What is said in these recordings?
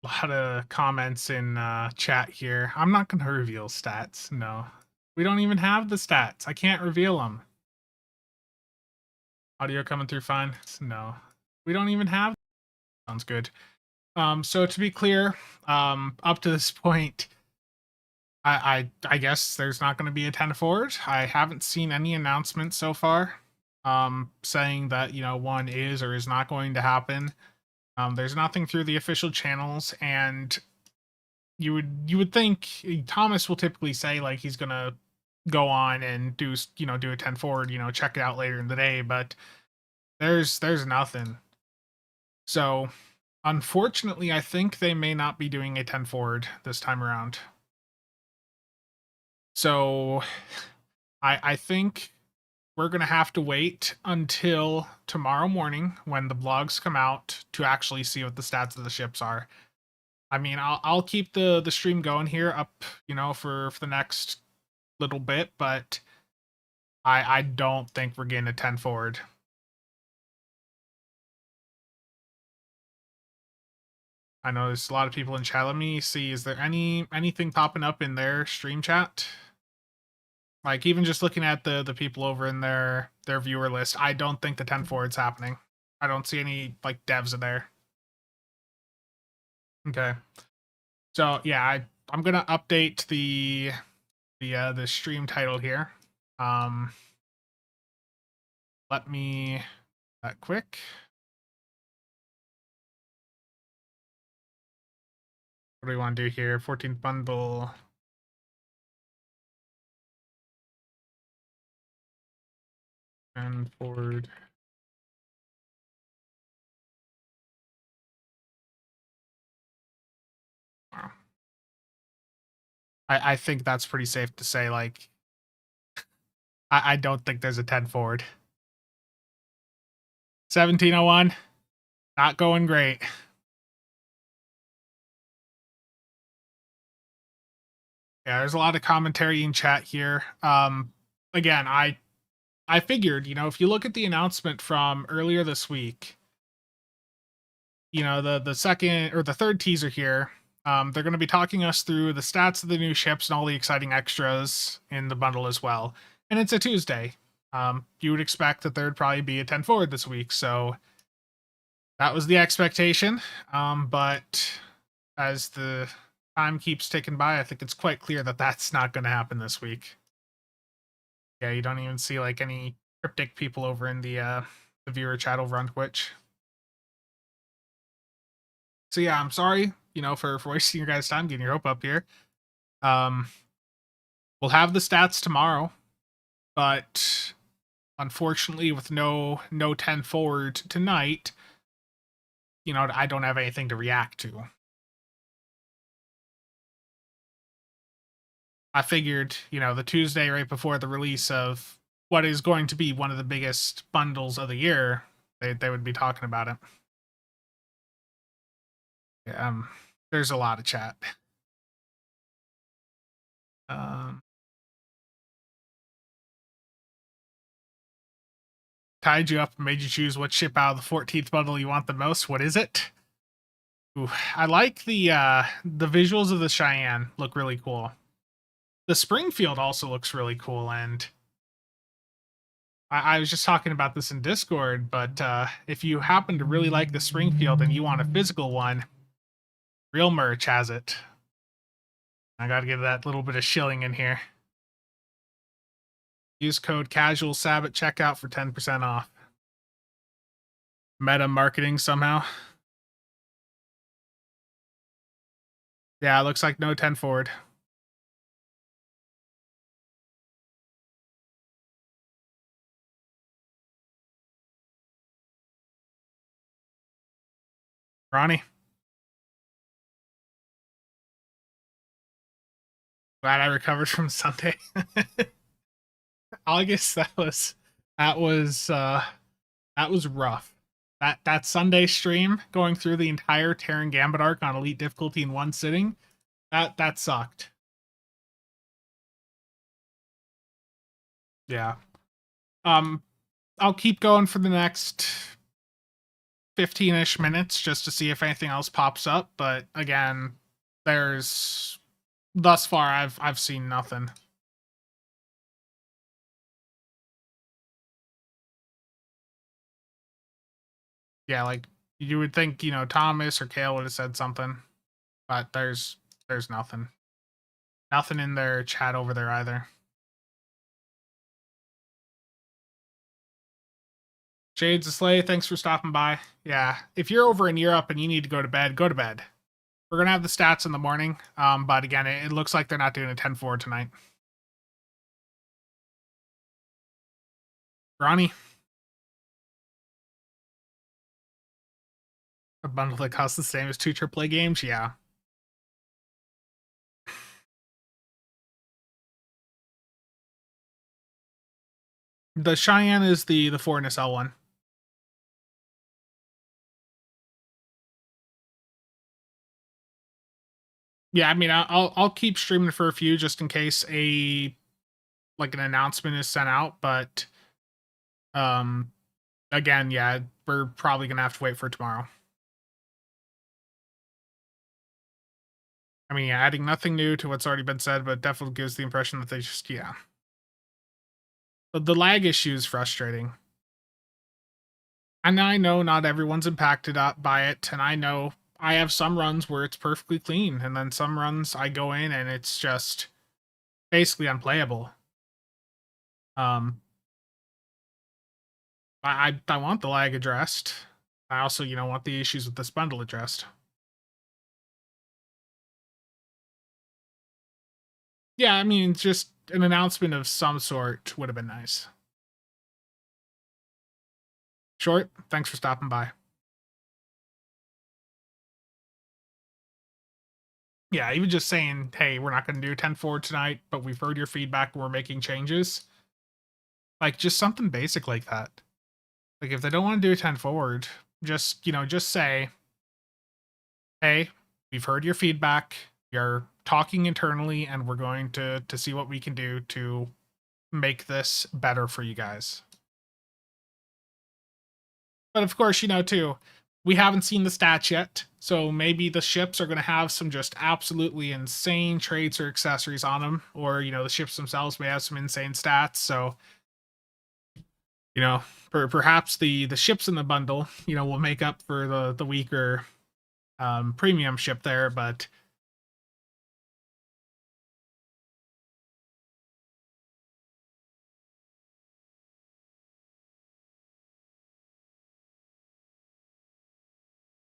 A lot of comments in chat here. I'm not going to reveal stats. No, we don't even have the stats. I can't reveal them. Audio coming through fine. No, we don't even have. Sounds good. So to be clear, up to this point, I guess there's not going to be a 10 forward. I haven't seen any announcement so far, saying that one is or is not going to happen. There's nothing through the official channels, and you would think Thomas will typically say like he's gonna go on and do a 10 forward, check it out later in the day, but there's nothing. So unfortunately, I think they may not be doing a 10 forward this time around. So I think we're gonna have to wait until tomorrow morning when the blogs come out to actually see what the stats of the ships are. I mean, I'll keep the stream going here up, for the next little bit, but I don't think we're getting a 10 forward. I know there's a lot of people in chat. Let me see. Is there anything popping up in their stream chat? Like even just looking at the people over in their viewer list, I don't think the 10 forward's happening. I don't see any like devs in there. Okay. So yeah, I'm gonna update the stream title here. Let me that quick. What do we want to do here? 14th bundle. And forward. Wow. I think that's pretty safe to say. Like, I don't think there's a 10 forward. 1701, not going great. Yeah, there's a lot of commentary in chat here. Again, I figured, if you look at the announcement from earlier this week, the second or the third teaser here, they're going to be talking us through the stats of the new ships and all the exciting extras in the bundle as well. And it's a Tuesday. You would expect that there'd probably be a 10 forward this week, so that was the expectation. But as the time keeps ticking by, I think it's quite clear that that's not going to happen this week. Yeah, you don't even see like any cryptic people over in the viewer chat over on Twitch. So yeah, I'm sorry, for wasting your guys' time, getting your hope up here. We'll have the stats tomorrow, but unfortunately, with no 10 forward tonight, I don't have anything to react to. I figured, the Tuesday right before the release of what is going to be one of the biggest bundles of the year, they would be talking about it. Yeah, there's a lot of chat. Tied you up and made you choose what ship out of the 14th bundle you want the most. What is it? Ooh, I like the visuals of the Cheyenne. Look really cool. The Springfield also looks really cool, and I was just talking about this in Discord, but if you happen to really like the Springfield and you want a physical one, Real Merch has it. I gotta get that little bit of shilling in here. Use code Casual Sab at checkout for 10% off. Meta marketing somehow. Yeah, it looks like no 10 forward. Ronnie. Glad I recovered from Sunday. August, that was rough. That Sunday stream going through the entire Terran Gambit arc on elite difficulty in one sitting, that sucked. Yeah. I'll keep going for the next 15-ish minutes just to see if anything else pops up, but again, there's thus far I've seen nothing. Yeah, like you would think, Thomas or Kale would have said something, but there's nothing. Nothing in their chat over there either. Shades of Slay, thanks for stopping by. Yeah, if you're over in Europe and you need to go to bed, go to bed. We're gonna have the stats in the morning, but again, it looks like they're not doing a 10-4 tonight. Ronnie, a bundle that costs the same as 2 AAA games, yeah. The Cheyenne is the 4 nacelle one. Yeah, I mean, I'll keep streaming for a few just in case an announcement is sent out, but again, yeah, we're probably gonna have to wait for tomorrow. I mean, yeah, adding nothing new to what's already been said, but definitely gives the impression that they just, yeah. But the lag issue is frustrating. And I know not everyone's impacted by it, and I know I have some runs where it's perfectly clean, and then some runs I go in and it's just basically unplayable. I want the lag addressed. I also, want the issues with this bundle addressed. Yeah, I mean, just an announcement of some sort would have been nice. Short, thanks for stopping by. Yeah, even just saying, hey, we're not going to do 10-4 tonight, but we've heard your feedback and we're making changes. Like, just something basic like that. Like, if they don't want to do a 10 forward, just, just say, hey, we've heard your feedback. You're talking internally, and we're going to see what we can do to make this better for you guys. But of course, too, we haven't seen the stats yet. So maybe the ships are going to have some just absolutely insane traits or accessories on them. Or, the ships themselves may have some insane stats. So, perhaps the ships in the bundle, will make up for the weaker premium ship there. But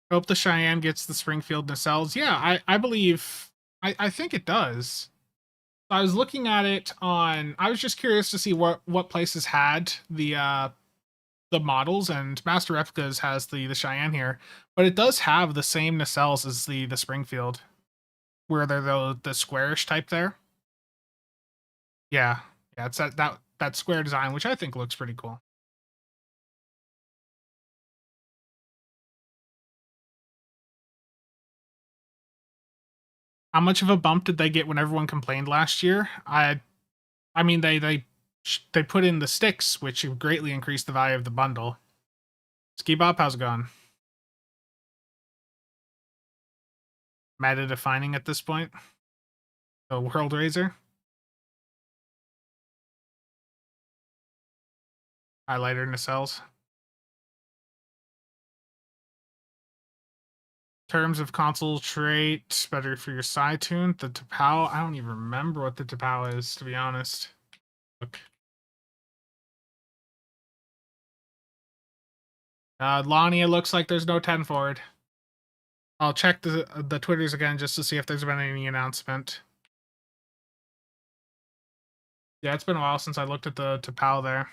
hope the Cheyenne gets the Springfield nacelles. Yeah, I believe, I think it does. I was looking at it I was just curious to see what places had the models, and Master Replicas has the Cheyenne here, but it does have the same nacelles as the Springfield, where they're the squarish type there. Yeah, it's that square design, which I think looks pretty cool. How much of a bump did they get when everyone complained last year? I mean, they put in the sticks, which greatly increased the value of the bundle. Ski Bob, how's it going? Meta defining at this point. The World Razor. Highlighter nacelles. Terms of console trait, better for your side tune. The Tapao, I don't even remember what the Tapao is, to be honest. Look. Lonnie, it looks like there's no 10 forward. I'll check the Twitters again just to see if there's been any announcement. Yeah, it's been a while since I looked at the Tapao there.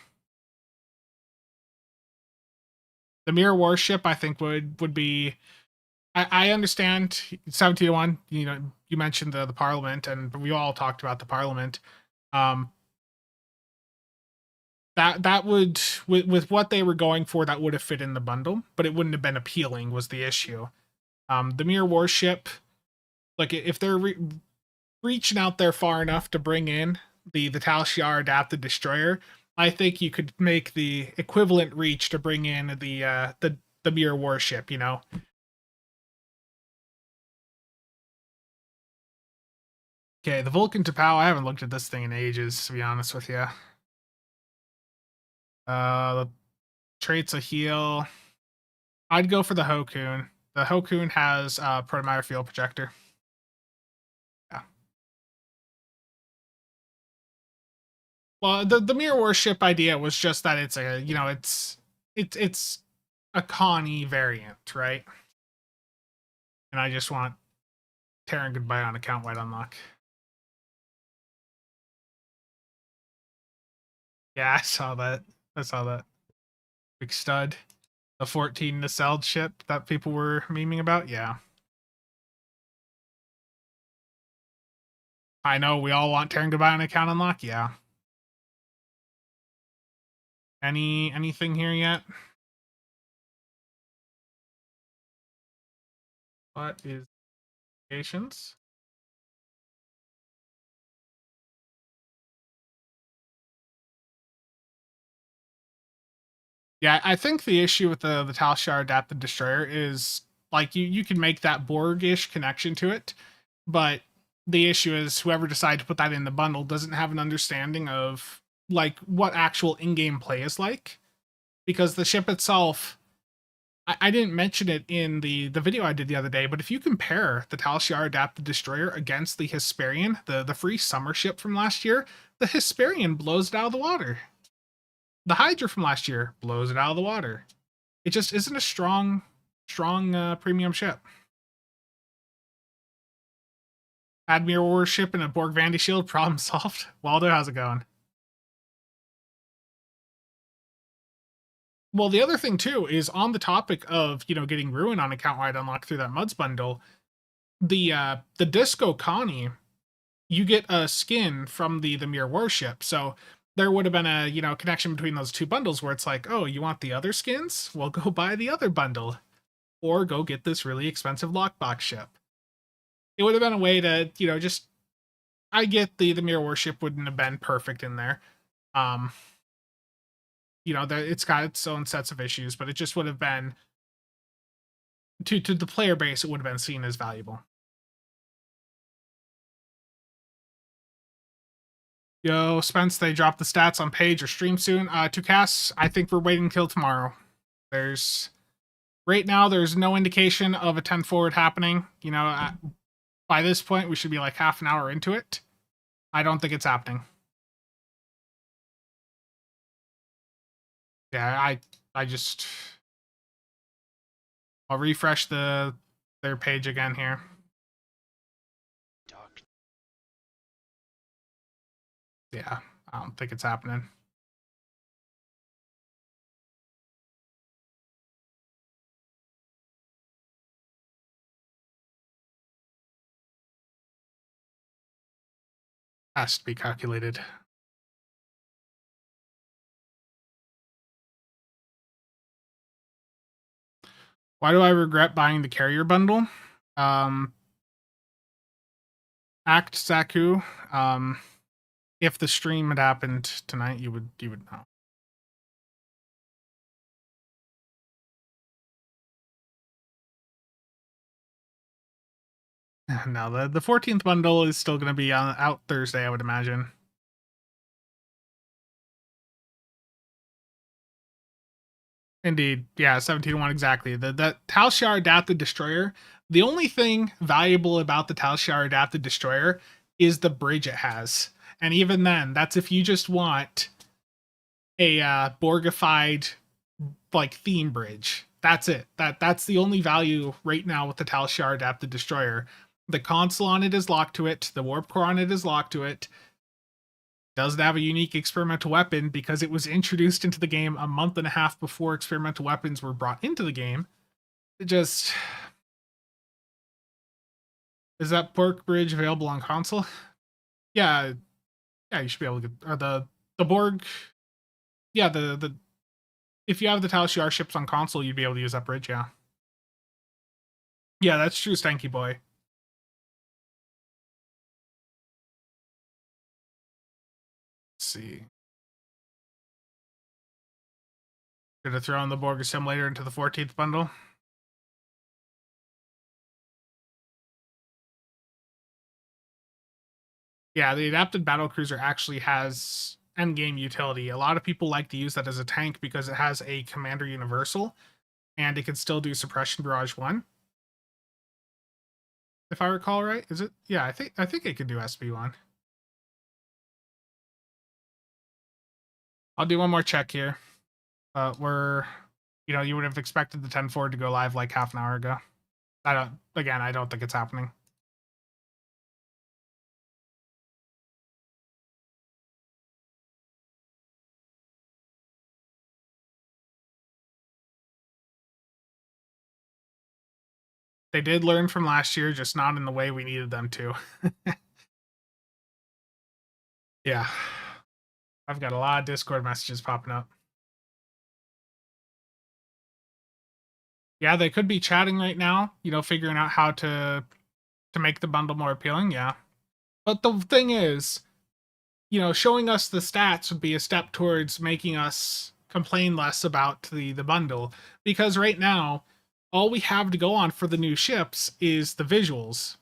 The Mirror Warship, I think, would be. I understand 17-1. You mentioned the Parliament, and we all talked about the Parliament. That would, with what they were going for, that would have fit in the bundle, but it wouldn't have been appealing. Was the issue? The Mirror Warship, like if they're reaching out there far enough to bring in the Tal Shiar adapted destroyer, I think you could make the equivalent reach to bring in the the Mirror Warship, you know. Okay, the Vulcan T'Pau. I haven't looked at this thing in ages, to be honest with you. The traits a heal. I'd go for the Hokun. The Hokun has Protomeyer Field Projector. Yeah. Well, the Mirror Warship idea was just that it's a, you know, it's a Connie variant, right? And I just want Terran Goodbye on account white unlock. Yeah, I saw that. I saw that. Big stud. The 14 nacelled ship that people were memeing about. Yeah. I know we all want Terran Goodbye on account unlock. Yeah. Anything here yet? What is patience? Yeah, I think the issue with the Tal Shiar Adapted Destroyer is like you can make that Borg-ish connection to it, but the issue is whoever decided to put that in the bundle doesn't have an understanding of like what actual in-game play is like, because the ship itself, I didn't mention it in the video I did the other day, but if you compare the Tal Shiar Adapted Destroyer against the Hesperian, the free summer ship from last year, the Hesperian blows it out of the water. The Hydra from last year blows it out of the water. It just isn't a strong premium ship. Add Mirror Warship and a Borg Vandy Shield, problem solved. Waldo, how's it going? Well, the other thing too is on the topic of, you know, getting Ruin on account wide unlock through that Muds bundle, the Disco Connie, you get a skin from the Mirror Warship. So there would have been a, you know, connection between those two bundles where it's like, oh, you want the other skins? Well, go buy the other bundle. Or go get this really expensive lockbox ship. It would have been a way to, you know, just, I get the Mirror Warship wouldn't have been perfect in there. You know, it's got its own sets of issues, but it just would have been to the player base, it would have been seen as valuable. Yo, Spence, they dropped the stats on page or stream soon. To Cass, I think we're waiting until tomorrow. There's right now there's no indication of a 10 forward happening. You know, by this point we should be like half an hour into it. I don't think it's happening. Yeah, I just I'll refresh their page again here. Yeah, I don't think it's happening. Has to be calculated. Why do I regret buying the carrier bundle? Act Saku. If the stream had happened tonight, you would know. No, the 14th bundle is still going to be out Thursday, I would imagine. Indeed. Yeah, 17-1 exactly. The Tal Shiar Adapted Destroyer, the only thing valuable about the Tal Shiar Adapted Destroyer is the bridge it has. And even then, that's if you just want a Borgified like theme bridge. That's it. That's the only value right now with the Tal Shiar Adapted Destroyer. The console on it is locked to it. The warp core on it is locked to it. Doesn't have a unique experimental weapon because it was introduced into the game a month and a half before experimental weapons were brought into the game. It just is that Borg bridge available on console? Yeah, yeah, you should be able to get the Borg. Yeah, the if you have the Tal Shiar ships on console, you'd be able to use that bridge. Yeah, yeah, that's true, Stanky Boy. Let's see. Should have thrown the Borg Assimilator into the 14th bundle. Yeah, the adapted battlecruiser actually has endgame utility. A lot of people like to use that as a tank because it has a commander universal, and it can still do suppression barrage 1. If I recall right, is it? Yeah, I think it can do SB1. I'll do one more check here. We're, you would have expected the 10 forward to go live like half an hour ago. I don't think it's happening. They did learn from last year, just not in the way we needed them to. Yeah. I've got a lot of Discord messages popping up. Yeah, they could be chatting right now, figuring out how to make the bundle more appealing, yeah. But the thing is, showing us the stats would be a step towards making us complain less about the bundle, because right now all we have to go on for the new ships is the visuals.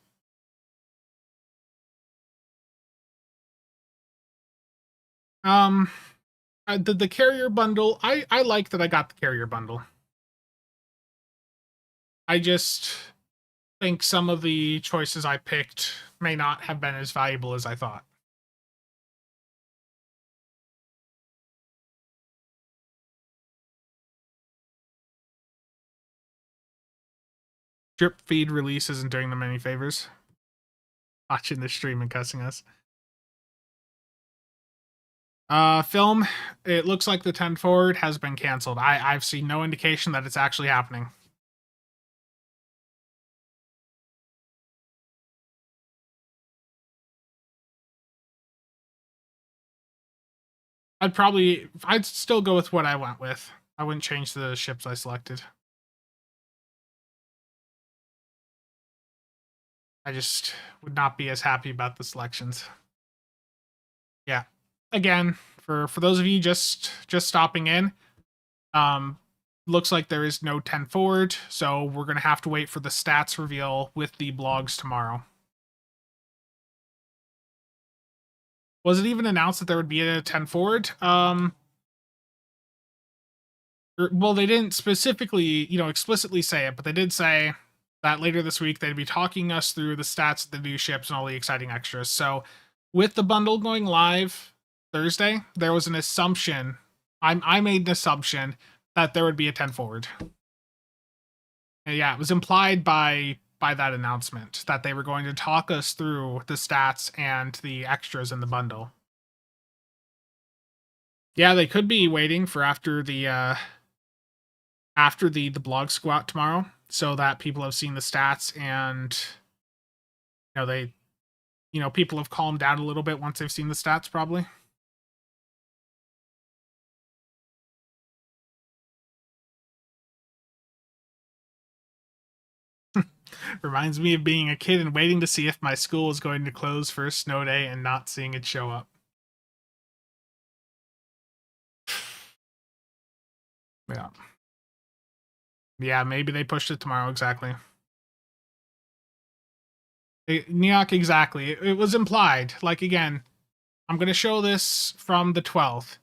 The carrier bundle, I like that I got the carrier bundle. I just think some of the choices I picked may not have been as valuable as I thought. Drip feed release isn't doing them any favors. Watching the stream and cussing us. Film, it looks like the 10 forward has been canceled. I've seen no indication that it's actually happening. I'd still go with what I went with. I wouldn't change the ships I selected. I just would not be as happy about the selections. Yeah. Again, for those of you just stopping in, looks like there is no 10 forward, so we're going to have to wait for the stats reveal with the blogs tomorrow. Was it even announced that there would be a 10 forward? Well, they didn't specifically, explicitly say it, but they did say that later this week they'd be talking us through the stats of the new ships and all the exciting extras. So, with the bundle going live Thursday, there was an assumption. I made an assumption that there would be a 10 forward. And yeah, it was implied by that announcement that they were going to talk us through the stats and the extras in the bundle. Yeah, they could be waiting for after the blog squat tomorrow, so that people have seen the stats and people have calmed down a little bit once they've seen the stats, probably. Reminds me of being a kid and waiting to see if my school was going to close for a snow day and not seeing it show up. Yeah. Yeah, maybe they pushed it tomorrow, exactly. Neok, exactly. It was implied. Like, again, I'm going to show this from the 12th.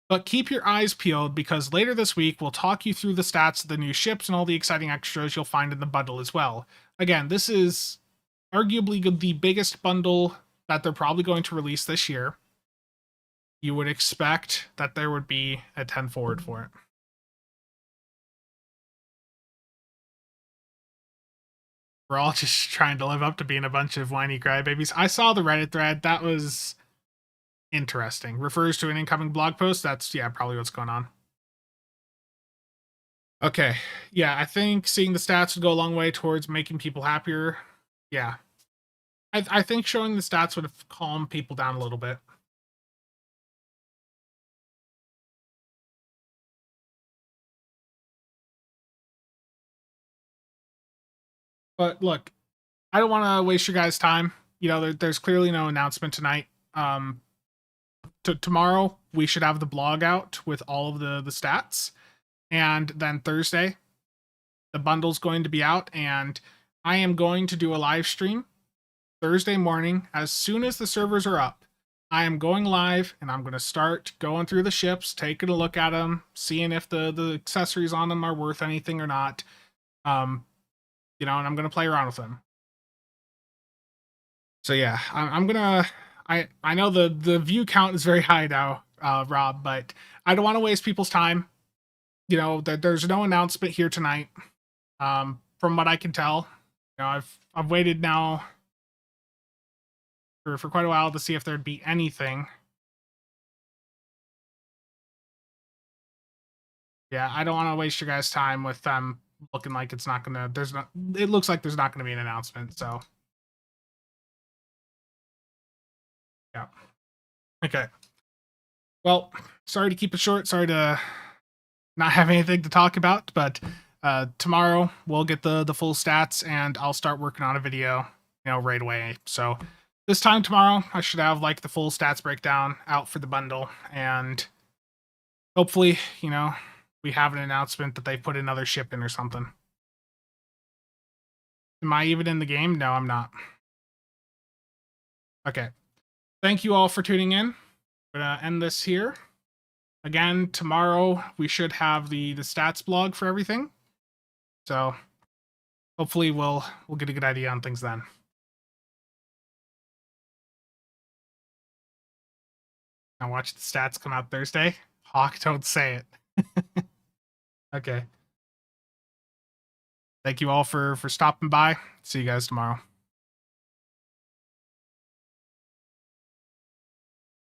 But keep your eyes peeled, because later this week we'll talk you through the stats of the new ships and all the exciting extras you'll find in the bundle as well. Again, this is arguably the biggest bundle that they're probably going to release this year. You would expect that there would be a 10 forward for it. We're all just trying to live up to being a bunch of whiny crybabies. I saw the Reddit thread. That was interesting. Refers to an incoming blog post. That's, yeah, probably what's going on. Okay. Yeah, I think seeing the stats would go a long way towards making people happier. Yeah. I think showing the stats would have calmed people down a little bit. But look, I don't want to waste your guys' time. There's clearly no announcement tonight. Tomorrow we should have the blog out with all of the stats. And then Thursday, the bundle's going to be out, and I am going to do a live stream Thursday morning. As soon as the servers are up, I am going live, and I'm going to start going through the ships, taking a look at them, seeing if the accessories on them are worth anything or not. And I'm going to play around with them. So yeah, I'm gonna. I know the view count is very high now, Rob, but I don't want to waste people's time. There's no announcement here tonight. From what I can tell, I've waited now for quite a while to see if there'd be anything. Yeah, I don't want to waste your guys' time with them looking like it's not gonna. There's not. It looks like there's not gonna be an announcement. So yeah. Okay. Well, sorry to keep it short. Sorry to not have anything to talk about, but tomorrow we'll get the full stats, and I'll start working on a video, right away. So this time tomorrow, I should have like the full stats breakdown out for the bundle, and hopefully, we have an announcement that they put another ship in or something. Am I even in the game? No, I'm not. Okay. Thank you all for tuning in. I'm gonna end this here. Again, tomorrow we should have the stats blog for everything. So hopefully we'll get a good idea on things then. Now watch the stats come out Thursday. Hawk, don't say it. Okay. Thank you all for stopping by. See you guys tomorrow.